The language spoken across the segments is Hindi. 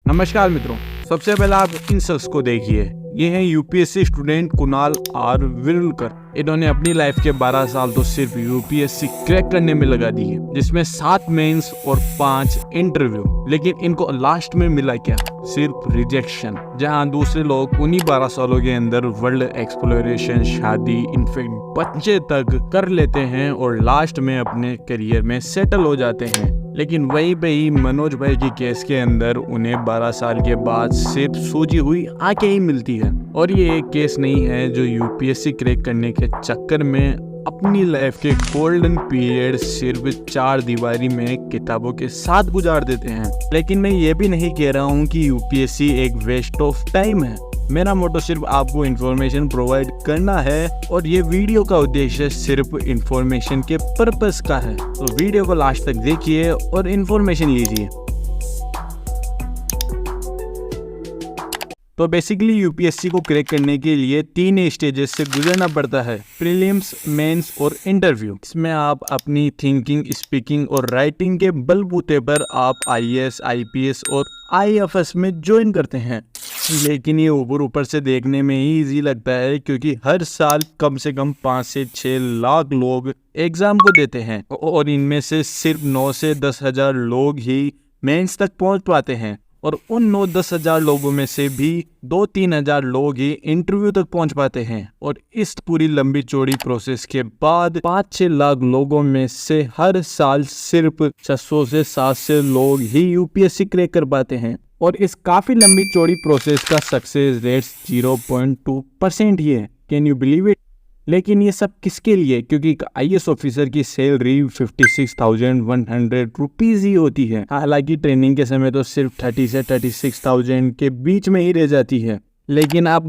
नमस्कार मित्रों, सबसे पहले आप इन शख्स को देखिए। ये हैं UPSC student Kunal R Virulkar. इन्होंने अपनी लाइफ के 12 साल तो सिर्फ यूपीएससी क्रैक करने में लगा दिए, जिसमें 7 मेंस और 5 इंटरव्यू। लेकिन इनको लास्ट में मिला क्या? सिर्फ रिजेक्शन। जहां दूसरे लोग उन्हीं 12 सालों के अंदर वर्ल्ड एक्सप्लोरेशन, शादी, इनफैक्ट बच्चे तक कर लेते हैं और लास्ट में अपने करियर में सेटल हो जाते हैं। लेकिन वही मनोज भाई की केस के अंदर उन्हें 12 साल के बाद सिर्फ सूजी हुई आंखें ही मिलती है। और ये एक केस नहीं है जो यूपीएससी क्रैक करने के चक्कर में अपनी लाइफ के गोल्डन पीरियड सिर्फ 4 दीवारी में किताबों के साथ गुजार देते हैं। लेकिन मैं ये भी नहीं कह रहा हूँ कि यूपीएससी एक वेस्ट ऑफ टाइम है। मेरा मोटो सिर्फ आपको इन्फॉर्मेशन प्रोवाइड करना है और ये वीडियो का उद्देश्य सिर्फ इन्फॉर्मेशन के पर्पस का है। तो वीडियो को लास्ट तक देखिए और इन्फॉर्मेशन लीजिए। तो बेसिकली यूपीएससी को क्रैक करने के लिए 3 स्टेजेस से गुजरना पड़ता है: प्रीलिम्स, मेंस और इंटरव्यू। इसमें आप अपनी थिंकिंग, स्पीकिंग और राइटिंग के बलबूते पर आप आईएएस, आईपीएस और आईएफएस में ज्वाइन करते हैं। लेकिन ये ऊपर से देखने में ही इजी लगता है, क्योंकि हर साल कम से कम 5 से 6 लाख लोग एग्जाम को देते हैं और इनमें से सिर्फ 9 से 10 हजार लोग ही मेंस तक पहुंच पाते हैं। और उन 9-10 हजार लोगों में से भी 2-3 हजार लोग ही इंटरव्यू तक पहुंच पाते हैं। और इस पूरी लंबी चौड़ी प्रोसेस के बाद 5-6 लाख लोगों में से हर साल सिर्फ 600 से 700 लोग ही यूपीएससी क्रैक कर पाते हैं। और इस काफी लंबी चौड़ी प्रोसेस का सक्सेस रेट 0.2% ही है। Can you believe it? लेकिन ये सब किसके लिए? क्योंकि एक आईएएस ऑफिसर की सैलरी 56,100 रुपीज ही होती है। हालांकि ट्रेनिंग के समय तो सिर्फ 30 से 36,000 के बीच में ही रह जाती है। लेकिन आप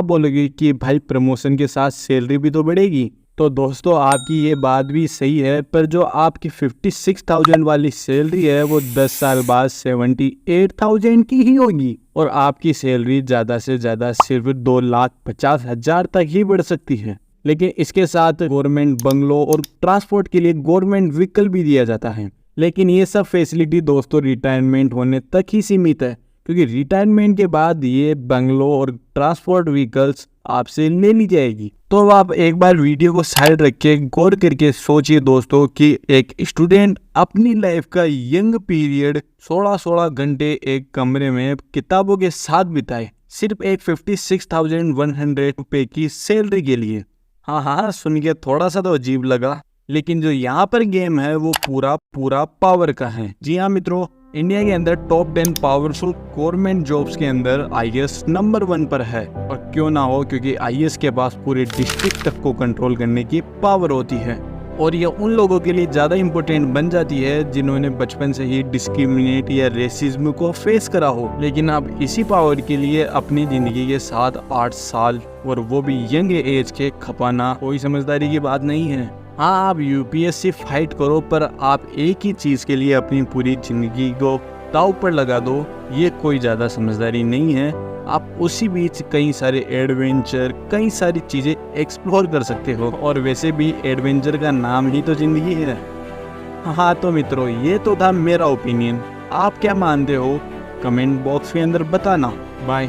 बोलोगे कि भाई प्रमोशन के साथ सैलरी भी तो बढ़ेगी। तो दोस्तों, आपकी ये बात भी सही है, पर जो आपकी 56,000 वाली सैलरी है वो 10 साल बाद 78,000 की ही होगी। और आपकी सैलरी ज़्यादा से ज़्यादा सिर्फ 2,50,000 तक ही बढ़ सकती है। लेकिन इसके साथ गवर्नमेंट बंगलों और ट्रांसपोर्ट के लिए गवर्नमेंट व्हीकल भी दिया जाता है। लेकिन ये सब फैसिलिटी दोस्तों रिटायरमेंट होने तक ही सीमित है, क्योंकि रिटायरमेंट के बाद ये बंगलो और ट्रांसपोर्ट व्हीकल्स आपसे ले ली जाएगी। तो आप एक बार वीडियो को साइड रख के गौर करके सोचिए दोस्तों कि एक स्टूडेंट अपनी लाइफ का यंग पीरियड 16 घंटे एक कमरे में किताबों के साथ बिताए, सिर्फ एक 56,100 रुपए की सैलरी के लिए। हाँ, सुन के थोड़ा सा तो अजीब लगा, लेकिन जो यहाँ पर गेम है वो पूरा पावर का है। जी हाँ मित्रों, इंडिया के अंदर टॉप 10 पावरफुल गवर्नमेंट जॉब्स के अंदर आईएएस नंबर 1 पर है। और क्यों ना हो, क्योंकि आईएएस के पास पूरे डिस्ट्रिक्ट तक को कंट्रोल करने की पावर होती है। और ये उन लोगों के लिए ज़्यादा इम्पोर्टेंट बन जाती है जिन्होंने बचपन से ही डिस्क्रिमिनेट या रेसिज्म को फेस करा हो। लेकिन अब इसी पावर के लिए अपनी ज़िंदगी के साथ 8 साल और वो भी यंग एज के खपाना कोई समझदारी की बात नहीं है। हाँ, आप यूपीएससी फाइट करो, पर आप एक ही चीज़ के लिए अपनी पूरी ज़िंदगी को दांव पर लगा दो, ये कोई ज़्यादा समझदारी नहीं है। आप उसी बीच कई सारे एडवेंचर, कई सारी चीज़ें एक्सप्लोर कर सकते हो। और वैसे भी एडवेंचर का नाम ही तो ज़िंदगी है। हाँ तो मित्रों, ये तो था मेरा ओपिनियन। आप क्या मानते हो? कमेंट बॉक्स के अंदर बताना। बाय।